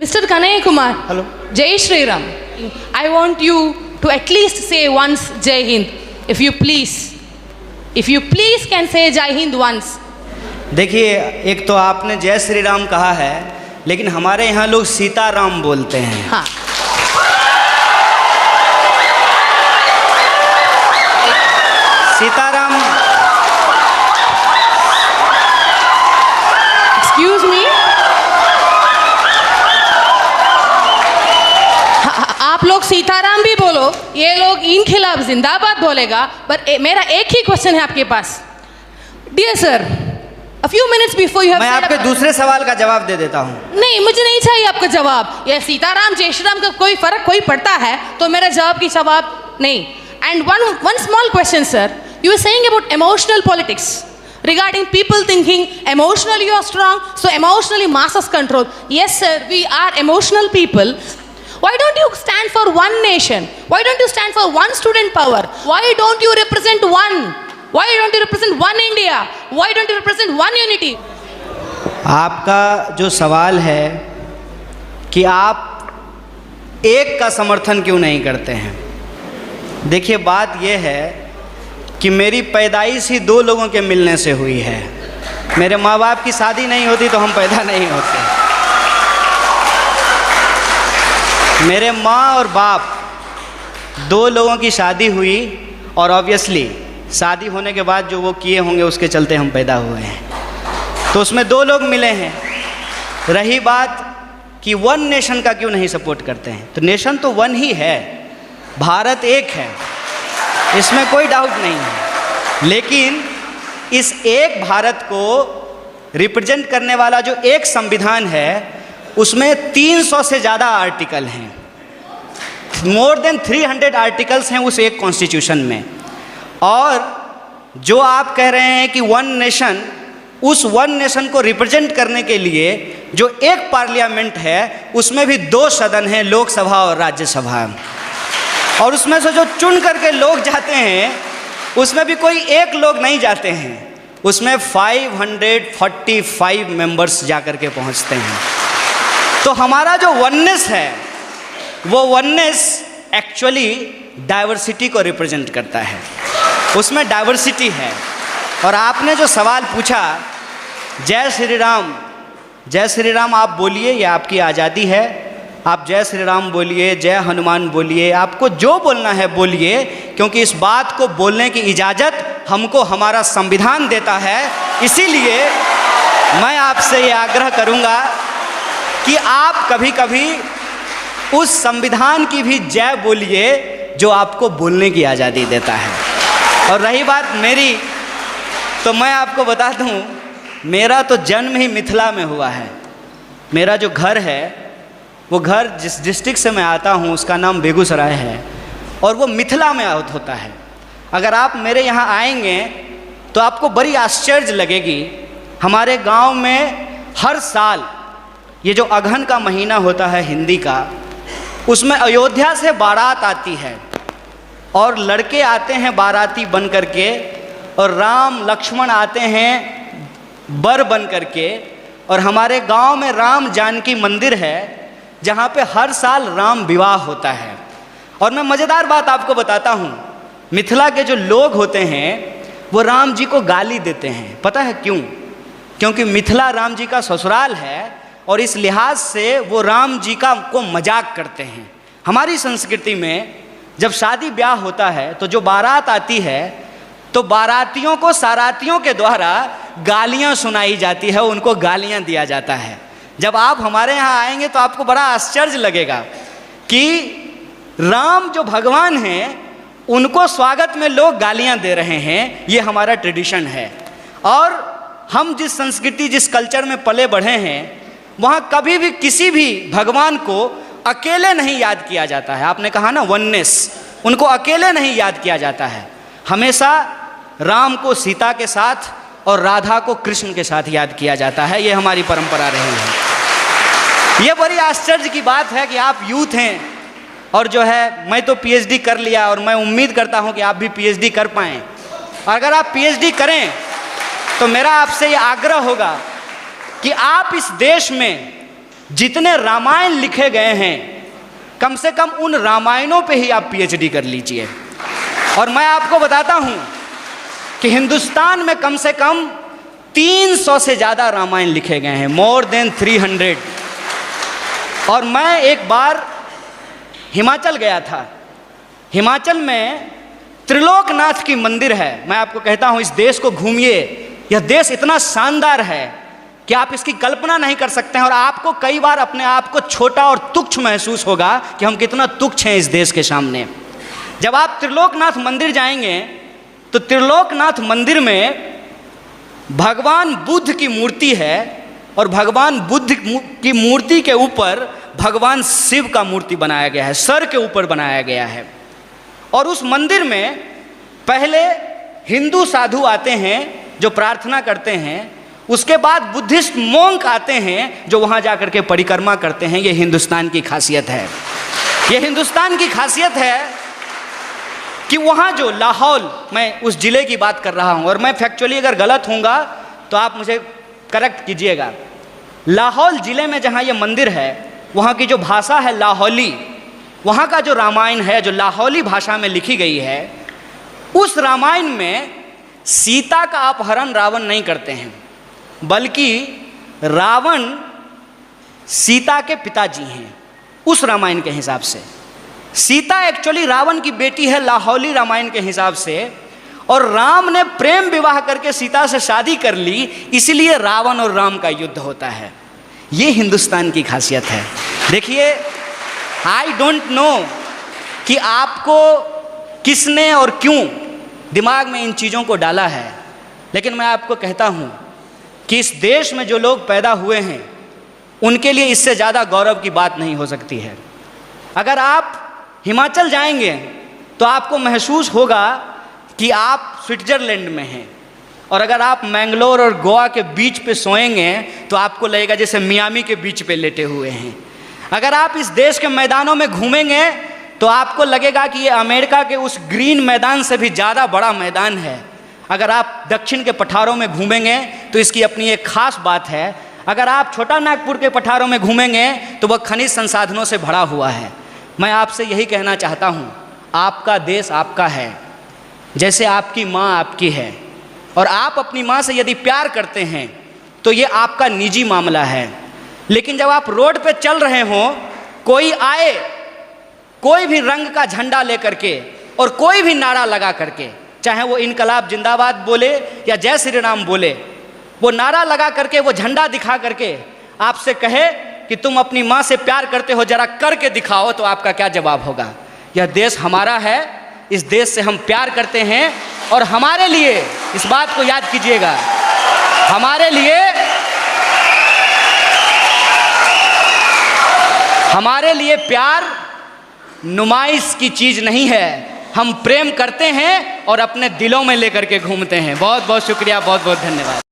Mr. Kanaya Kumar. Hello. Jai Shri Ram. I want you to at least say once Jai Hind, if you please. If you please can say Jai Hind once. देखिए, एक तो आपने जय श्री राम कहा है, लेकिन हमारे यहाँ लोग सीताराम बोलते हैं। हाँ। सीताराम। Excuse me. आप लोग सीताराम भी बोलो, ये लोग इन खिलाफ जिंदाबाद बोलेगा, पर मेरा एक ही क्वेश्चन है आपके पास। Dear sir, a few minutes before you have मैं आपके दूसरे सवाल का जवाब दे देता हूँ। नहीं, मुझे नहीं चाहिए आपका जवाब। ये सीताराम जय श्री राम का कोई फर्क कोई पड़ता है तो मेरा जवाब की जवाब नहीं। And one small question, sir. You were saying about emotional politics regarding people thinking emotionally you are strong, so emotionally masses control. Yes, sir, we are emotional people. Why don't you stand for one nation? Why don't you stand for one student power? Why don't you represent one? Why don't you represent one India? Why don't you represent one unity? आपका जो सवाल है कि आप एक का समर्थन क्यों नहीं करते हैं, देखिए बात यह है कि मेरी पैदाइश ही दो लोगों के मिलने से हुई है। मेरे माँ बाप की शादी नहीं होती तो हम पैदा नहीं होते। मेरे माँ और बाप दो लोगों की शादी हुई और ऑब्वियसली शादी होने के बाद जो वो किए होंगे उसके चलते हम पैदा हुए हैं, तो उसमें दो लोग मिले हैं। रही बात कि वन नेशन का क्यों नहीं सपोर्ट करते हैं, तो नेशन तो वन ही है, भारत एक है, इसमें कोई डाउट नहीं है। लेकिन इस एक भारत को रिप्रेजेंट करने वाला जो एक संविधान है उसमें 300 से ज़्यादा आर्टिकल हैं, मोर देन 300 आर्टिकल्स हैं उस एक कॉन्स्टिट्यूशन में। और जो आप कह रहे हैं कि वन नेशन, उस वन नेशन को रिप्रेजेंट करने के लिए जो एक पार्लियामेंट है उसमें भी दो सदन हैं, लोकसभा और राज्यसभा, और उसमें से जो चुन करके लोग जाते हैं उसमें भी कोई एक लोग नहीं जाते हैं, उसमें 545 मेंबर्स जाकर के पहुंचते हैं। तो हमारा जो वननेस है वो वननेस एक्चुअली डाइवर्सिटी को रिप्रेजेंट करता है, उसमें डाइवर्सिटी है। और आपने जो सवाल पूछा जय श्री राम, जय श्री राम आप बोलिए, ये आपकी आज़ादी है, आप जय श्री राम बोलिए, जय हनुमान बोलिए, आपको जो बोलना है बोलिए, क्योंकि इस बात को बोलने की इजाज़त हमको हमारा संविधान देता है। इसीलिए मैं आपसे ये आग्रह करूँगा कि आप कभी कभी उस संविधान की भी जय बोलिए जो आपको बोलने की आज़ादी देता है। और रही बात मेरी, तो मैं आपको बता दूं, मेरा तो जन्म ही मिथिला में हुआ है। मेरा जो घर है वो घर जिस डिस्ट्रिक्ट से मैं आता हूँ उसका नाम बेगूसराय है और वो मिथिला में होता है। अगर आप मेरे यहाँ आएंगे तो आपको बड़ी आश्चर्य लगेगी। हमारे गांव में हर साल ये जो अगहन का महीना होता है हिंदी का, उसमें अयोध्या से बारात आती है और लड़के आते हैं बाराती बन करके, और राम लक्ष्मण आते हैं बर बन करके। और हमारे गांव में राम जानकी मंदिर है जहाँ पे हर साल राम विवाह होता है। और मैं मज़ेदार बात आपको बताता हूँ, मिथिला के जो लोग होते हैं वो राम जी को गाली देते हैं। पता है क्यों? क्योंकि मिथिला राम जी का ससुराल है और इस लिहाज से वो राम जी को मजाक करते हैं। हमारी संस्कृति में जब शादी ब्याह होता है तो जो बारात आती है तो बारातियों को सारातियों के द्वारा गालियां सुनाई जाती है, उनको गालियां दिया जाता है। जब आप हमारे यहाँ आएंगे तो आपको बड़ा आश्चर्य लगेगा कि राम जो भगवान हैं उनको स्वागत में लोग गालियां दे रहे हैं। ये हमारा ट्रेडिशन है। और हम जिस संस्कृति जिस कल्चर में पले बढ़े हैं वहाँ कभी भी किसी भी भगवान को अकेले नहीं याद किया जाता है। आपने कहा ना वननेस, उनको अकेले नहीं याद किया जाता है। हमेशा राम को सीता के साथ और राधा को कृष्ण के साथ याद किया जाता है। ये हमारी परंपरा रही है। ये बड़ी आश्चर्य की बात है कि आप यूथ हैं और जो है मैं तो पीएचडी कर लिया और मैं उम्मीद करता हूँ कि आप भी पीएचडी कर पाएँ। अगर आप पीएचडी करें तो मेरा आपसे ये आग्रह होगा कि आप इस देश में जितने रामायण लिखे गए हैं, कम से कम उन रामायणों पे ही आप पीएचडी कर लीजिए। और मैं आपको बताता हूं कि हिंदुस्तान में कम से कम 300 से ज़्यादा रामायण लिखे गए हैं, मोर देन 300। और मैं एक बार हिमाचल गया था। हिमाचल में त्रिलोकनाथ की मंदिर है। मैं आपको कहता हूं इस देश को घूमिए, यह देश इतना शानदार है कि आप इसकी कल्पना नहीं कर सकते हैं। और आपको कई बार अपने आप को छोटा और तुच्छ महसूस होगा कि हम कितना तुच्छ हैं इस देश के सामने। जब आप त्रिलोकनाथ मंदिर जाएंगे तो त्रिलोकनाथ मंदिर में भगवान बुद्ध की मूर्ति है और भगवान बुद्ध की मूर्ति के ऊपर भगवान शिव का मूर्ति बनाया गया है, सर के ऊपर बनाया गया है। और उस मंदिर में पहले हिंदू साधु आते हैं जो प्रार्थना करते हैं, उसके बाद बुद्धिस्ट मोंक आते हैं जो वहाँ जाकर के परिक्रमा करते हैं। ये हिंदुस्तान की खासियत है। ये हिंदुस्तान की खासियत है कि वहाँ जो लाहौल, मैं उस ज़िले की बात कर रहा हूँ और मैं फैक्चुअली अगर गलत होऊंगा तो आप मुझे करेक्ट कीजिएगा। लाहौल ज़िले में जहाँ ये मंदिर है, वहाँ की जो भाषा है लाहौली, वहाँ का जो रामायण है जो लाहौली भाषा में लिखी गई है, उस रामायण में सीता का अपहरण रावण नहीं करते हैं, बल्कि रावण सीता के पिताजी हैं। उस रामायण के हिसाब से सीता एक्चुअली रावण की बेटी है लाहौली रामायण के हिसाब से, और राम ने प्रेम विवाह करके सीता से शादी कर ली, इसलिए रावण और राम का युद्ध होता है। ये हिंदुस्तान की खासियत है। देखिए, आई डोंट नो कि आपको किसने और क्यों दिमाग में इन चीज़ों को डाला है, लेकिन मैं आपको कहता हूँ कि इस देश में जो लोग पैदा हुए हैं उनके लिए इससे ज़्यादा गौरव की बात नहीं हो सकती है। अगर आप हिमाचल जाएंगे तो आपको महसूस होगा कि आप स्विट्ज़रलैंड में हैं, और अगर आप मैंगलोर और गोवा के बीच पे सोएंगे तो आपको लगेगा जैसे मियामी के बीच पे लेटे हुए हैं। अगर आप इस देश के मैदानों में घूमेंगे तो आपको लगेगा कि ये अमेरिका के उस ग्रीन मैदान से भी ज़्यादा बड़ा मैदान है। अगर आप दक्षिण के पठारों में घूमेंगे तो इसकी अपनी एक खास बात है। अगर आप छोटा नागपुर के पठारों में घूमेंगे तो वह खनिज संसाधनों से भरा हुआ है। मैं आपसे यही कहना चाहता हूँ, आपका देश आपका है, जैसे आपकी माँ आपकी है, और आप अपनी माँ से यदि प्यार करते हैं तो ये आपका निजी मामला है। लेकिन जब आप रोड पे चल रहे हों, कोई आए, कोई भी रंग का झंडा लेकर के और कोई भी नारा लगा करके, चाहे वो इनकलाब जिंदाबाद बोले या जय श्री राम बोले, वो नारा लगा करके, वो झंडा दिखा करके आपसे कहे कि तुम अपनी माँ से प्यार करते हो, जरा करके दिखाओ, तो आपका क्या जवाब होगा? यह देश हमारा है, इस देश से हम प्यार करते हैं, और हमारे लिए, इस बात को याद कीजिएगा, हमारे लिए प्यार नुमाइश की चीज़ नहीं है। हम प्रेम करते हैं और अपने दिलों में लेकर के घूमते हैं। बहुत बहुत शुक्रिया, बहुत बहुत धन्यवाद।